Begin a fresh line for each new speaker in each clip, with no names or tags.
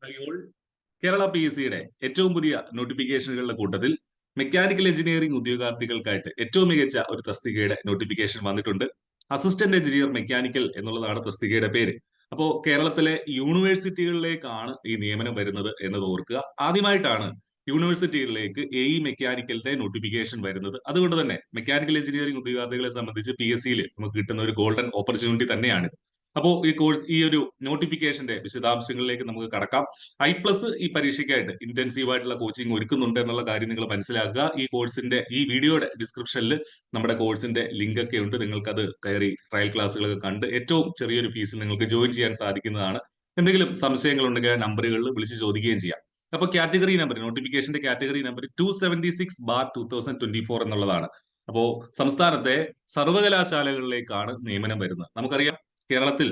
Hi all Kerala P S സിയുടെ ഏറ്റവും പുതിയ നോട്ടിഫിക്കേഷനുകളുടെ കൂട്ടത്തിൽ മെക്കാനിക്കൽ എഞ്ചിനീയറിംഗ് ഉദ്യോഗാർത്ഥികൾക്കായിട്ട് ഏറ്റവും മികച്ച ഒരു തസ്തികയുടെ നോട്ടിഫിക്കേഷൻ വന്നിട്ടുണ്ട്. അസിസ്റ്റന്റ് എഞ്ചിനീയർ മെക്കാനിക്കൽ എന്നുള്ളതാണ് തസ്തികയുടെ പേര്. അപ്പോ കേരളത്തിലെ യൂണിവേഴ്സിറ്റികളിലേക്കാണ് ഈ നിയമനം വരുന്നത് എന്നത് ഓർക്കുക. ആദ്യമായിട്ടാണ് യൂണിവേഴ്സിറ്റികളിലേക്ക് മെക്കാനിക്കലിന്റെ നോട്ടിഫിക്കേഷൻ വരുന്നത്. അതുകൊണ്ട് തന്നെ മെക്കാനിക്കൽ എഞ്ചിനീയറിംഗ് ഉദ്യോഗാർത്ഥികളെ സംബന്ധിച്ച് പി എസ് സിയിൽ നമുക്ക് കിട്ടുന്ന ഒരു ഗോൾഡൻ ഓപ്പർച്യൂണിറ്റി തന്നെയാണ്. അപ്പോ ഈ ഒരു നോട്ടിഫിക്കേഷന്റെ വിശദാംശങ്ങളിലേക്ക് നമുക്ക് കടക്കാം. ഐ പ്ലസ് ഈ പരീക്ഷയ്ക്കായിട്ട് ഇന്റൻസീവ് ആയിട്ടുള്ള കോച്ചിങ് ഒരുക്കുന്നുണ്ട് എന്നുള്ള കാര്യം നിങ്ങൾ മനസ്സിലാക്കുക. ഈ വീഡിയോയുടെ ഡിസ്ക്രിപ്ഷനിൽ നമ്മുടെ കോഴ്സിന്റെ ലിങ്ക് ഒക്കെ ഉണ്ട്. നിങ്ങൾക്ക് അത് കയറി ട്രയൽ ക്ലാസ്സുകളൊക്കെ കണ്ട് ഏറ്റവും ചെറിയൊരു ഫീസിൽ നിങ്ങൾക്ക് ജോയിൻ ചെയ്യാൻ സാധിക്കുന്നതാണ്. എന്തെങ്കിലും സംശയങ്ങൾ ഉണ്ടെങ്കിൽ ആ നമ്പറുകളിൽ വിളിച്ച് ചോദിക്കുകയും ചെയ്യാം. അപ്പൊ നോട്ടിഫിക്കേഷന്റെ കാറ്റഗറി നമ്പർ 276/2024 എന്നുള്ളതാണ്. അപ്പോ സംസ്ഥാനത്തെ സർവകലാശാലകളിലേക്കാണ് നിയമനം വരുന്നത്. നമുക്കറിയാം, കേരളത്തിൽ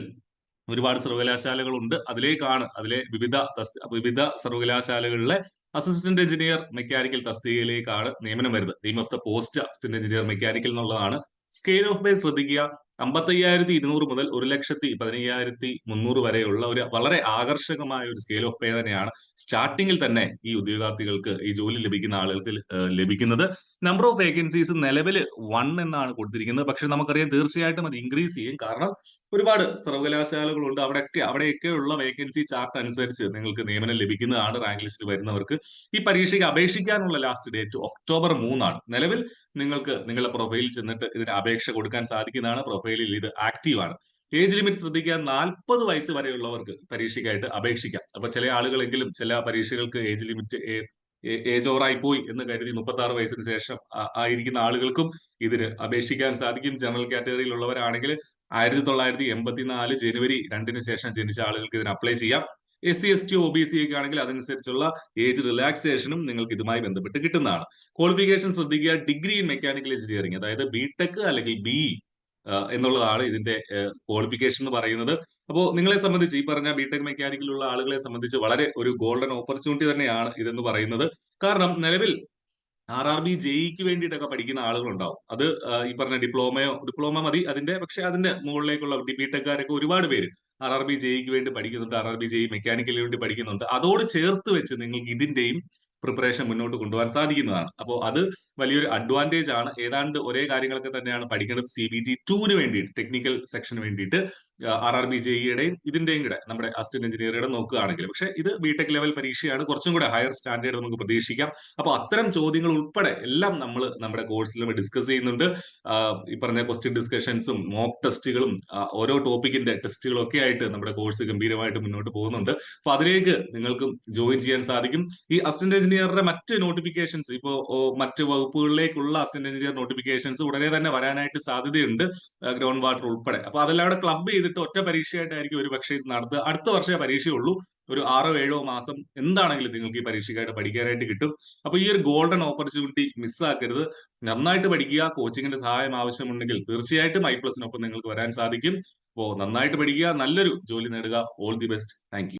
ഒരുപാട് സർവകലാശാലകളുണ്ട്. അതിലെ വിവിധ സർവകലാശാലകളിലെ അസിസ്റ്റന്റ് എഞ്ചിനീയർ മെക്കാനിക്കൽ തസ്തികയിലേക്കാണ് നിയമനം വരുന്നത്. Name of the post assistant engineer mechanical എന്നുള്ളതാണ്. സ്കെയിൽ ഓഫ് പേ ശ്രദ്ധിക്കുക. 55,200 മുതൽ 1,15,300 വരെയുള്ള ഒരു വളരെ ആകർഷകമായ ഒരു സ്കെയിൽ ഓഫ് പേ തന്നെയാണ് സ്റ്റാർട്ടിങ്ങിൽ തന്നെ ഈ ഉദ്യോഗാർത്ഥികൾക്ക്, ഈ ജോലി ലഭിക്കുന്ന ആളുകൾക്ക് ലഭിക്കുന്നത്. നമ്പർ ഓഫ് വേക്കൻസീസ് നിലവിൽ 1 എന്നാണ് കൊടുത്തിരിക്കുന്നത്. പക്ഷെ നമുക്കറിയാം, തീർച്ചയായിട്ടും അത് ഇൻക്രീസ് ചെയ്യും. കാരണം ഒരുപാട് സർവകലാശാലകളുണ്ട്. അവിടെയൊക്കെയുള്ള വേക്കൻസി ചാർട്ട് അനുസരിച്ച് നിങ്ങൾക്ക് നിയമനം ലഭിക്കുന്നതാണ്. റാങ്ക് ലിസ്റ്റ് വരുന്നവർക്ക് ഈ പരീക്ഷയ്ക്ക് അപേക്ഷിക്കാനുള്ള ലാസ്റ്റ് ഡേറ്റ് ഒക്ടോബർ 3 നിലവിൽ നിങ്ങൾക്ക് നിങ്ങളുടെ പ്രൊഫൈലിൽ ചെന്നിട്ട് ഇതിന് അപേക്ഷ കൊടുക്കാൻ സാധിക്കുന്നതാണ്. പ്രൊഫൈലിൽ ഇത് ആക്റ്റീവ് ആണ്. ഏജ് ലിമിറ്റ് ശ്രദ്ധിക്കുക. 40 വയസ്സ് വരെയുള്ളവർക്ക് പരീക്ഷയ്ക്കായിട്ട് അപേക്ഷിക്കാം. അപ്പൊ ചില ആളുകളെങ്കിലും ചില പരീക്ഷകൾക്ക് ഏജ് ഓവറായി പോയി എന്ന് കരുതി 36 വയസ്സിന് ശേഷം ആയിരിക്കുന്ന ആളുകൾക്കും ഇതിന് അപേക്ഷിക്കാൻ സാധിക്കും. ജനറൽ കാറ്റഗറിയിലുള്ളവരാണെങ്കിൽ 1984 ജനുവരി 2 ശേഷം ജനിച്ച ആളുകൾക്ക് ഇതിന് അപ്ലൈ ചെയ്യാം. SC ST OBC ഒക്കെ ആണെങ്കിൽ അതനുസരിച്ചുള്ള ഏജ് റിലാക്സേഷനും നിങ്ങൾക്ക് ഇതുമായി ബന്ധപ്പെട്ട് കിട്ടുന്നതാണ്. ക്വാളിഫിക്കേഷൻ ശ്രദ്ധിക്കുക. ഡിഗ്രി ഇൻ മെക്കാനിക്കൽ എഞ്ചിനീയറിംഗ്, അതായത് ബിടെക് അല്ലെങ്കിൽ BE എന്നുള്ളതാണ് ഇതിന്റെ ക്വാളിഫിക്കേഷൻ എന്ന് പറയുന്നത്. അപ്പോൾ നിങ്ങളെ സംബന്ധിച്ച്, ഈ പറഞ്ഞ ബിടെക് മെക്കാനിക്കലുള്ള ആളുകളെ സംബന്ധിച്ച് വളരെ ഒരു ഗോൾഡൻ ഓപ്പർച്യൂണിറ്റി തന്നെയാണ് ഇതെന്ന് പറയുന്നത്. കാരണം നിലവിൽ RRB JEക്ക് വേണ്ടിയിട്ടൊക്കെ പഠിക്കുന്ന ആളുകളുണ്ടാവും. അത് ഈ പറഞ്ഞ ഡിപ്ലോമ മതി അതിന്റെ. പക്ഷെ അതിന്റെ മുകളിലേക്കുള്ള ബിടെക്കാരൊക്കെ ഒരുപാട് പേര് RRB JEക്ക് വേണ്ടി പഠിക്കുന്നുണ്ട്. RRB JE മെക്കാനിക്കലിന് വേണ്ടി പഠിക്കുന്നുണ്ട്. അതോട് ചേർത്ത് വെച്ച് നിങ്ങൾക്ക് ഇതിന്റെയും പ്രിപ്പറേഷൻ മുന്നോട്ട് കൊണ്ടുപോകാൻ സാധിക്കുന്നതാണ്. അപ്പോൾ അത് വലിയൊരു അഡ്വാൻറ്റേജ് ആണ്. ഏതാണ്ട് ഒരേ കാര്യങ്ങളൊക്കെ തന്നെയാണ് പഠിക്കേണ്ടത്. CBT2 വേണ്ടിയിട്ട്, ടെക്നിക്കൽ സെക്ഷന് വേണ്ടിയിട്ട് RRB JEയുടെയും ഇതിന്റെയും കൂടെ നമ്മുടെ അസിസ്റ്റന്റ് എഞ്ചിനീയറുടെ നോക്കുകയാണെങ്കിൽ. പക്ഷെ ഇത് ബിടെക് ലെവൽ പരീക്ഷയാണ്. കുറച്ചും കൂടെ ഹയർ സ്റ്റാൻഡേർഡ് നമുക്ക് പ്രതീക്ഷിക്കാം. അപ്പൊ അത്തരം ചോദ്യങ്ങൾ ഉൾപ്പെടെ എല്ലാം നമ്മൾ നമ്മുടെ കോഴ്സിൽ ഡിസ്കസ് ചെയ്യുന്നുണ്ട്. ഈ പറഞ്ഞ ക്വസ്റ്റ്യൻ ഡിസ്കഷൻസും മോക്ക് ടെസ്റ്റുകളും ഓരോ ടോപ്പിക്കിന്റെ ടെസ്റ്റുകളും ഒക്കെ ആയിട്ട് നമ്മുടെ കോഴ്സ് ഗംഭീരമായിട്ട് മുന്നോട്ട് പോകുന്നുണ്ട്. അപ്പൊ അതിലേക്ക് നിങ്ങൾക്കും ജോയിൻ ചെയ്യാൻ സാധിക്കും. ഈ അസിസ്റ്റന്റ് എഞ്ചിനീയറുടെ മറ്റ് നോട്ടിഫിക്കേഷൻസ്, ഇപ്പോ മറ്റ് വകുപ്പുകളിലേക്കുള്ള അസിസ്റ്റന്റ് എഞ്ചിനീയർ നോട്ടിഫിക്കേഷൻസ് ഉടനെ തന്നെ വരാനായിട്ട് സാധ്യതയുണ്ട്, ഗ്രൗണ്ട് വാട്ടർ ഉൾപ്പെടെ. അപ്പൊ അതെല്ലാം അവിടെ ക്ലബ് ചെയ്തിട്ട് ഒറ്റ പരീക്ഷയായിട്ടായിരിക്കും ഒരു പക്ഷേ ഇത് നടത്തുക. അടുത്ത വർഷമേ പരീക്ഷയുള്ളൂ. ഒരു 6-7 മാസം എന്താണെങ്കിലും നിങ്ങൾക്ക് ഈ പരീക്ഷയ്ക്കായിട്ട് പഠിക്കാനായിട്ട് കിട്ടും. അപ്പൊ ഈ ഒരു ഗോൾഡൻ ഓപ്പർച്യൂണിറ്റി മിസ്സാക്കരുത്. നന്നായിട്ട് പഠിക്കുക. കോച്ചിങ്ങിന്റെ സഹായം ആവശ്യമുണ്ടെങ്കിൽ തീർച്ചയായിട്ടും ഐ പ്ലസിനൊപ്പം നിങ്ങൾക്ക് വരാൻ സാധിക്കും. അപ്പോൾ നന്നായിട്ട് പഠിക്കുക, നല്ലൊരു ജോലി നേടുക. All the best. Thank you.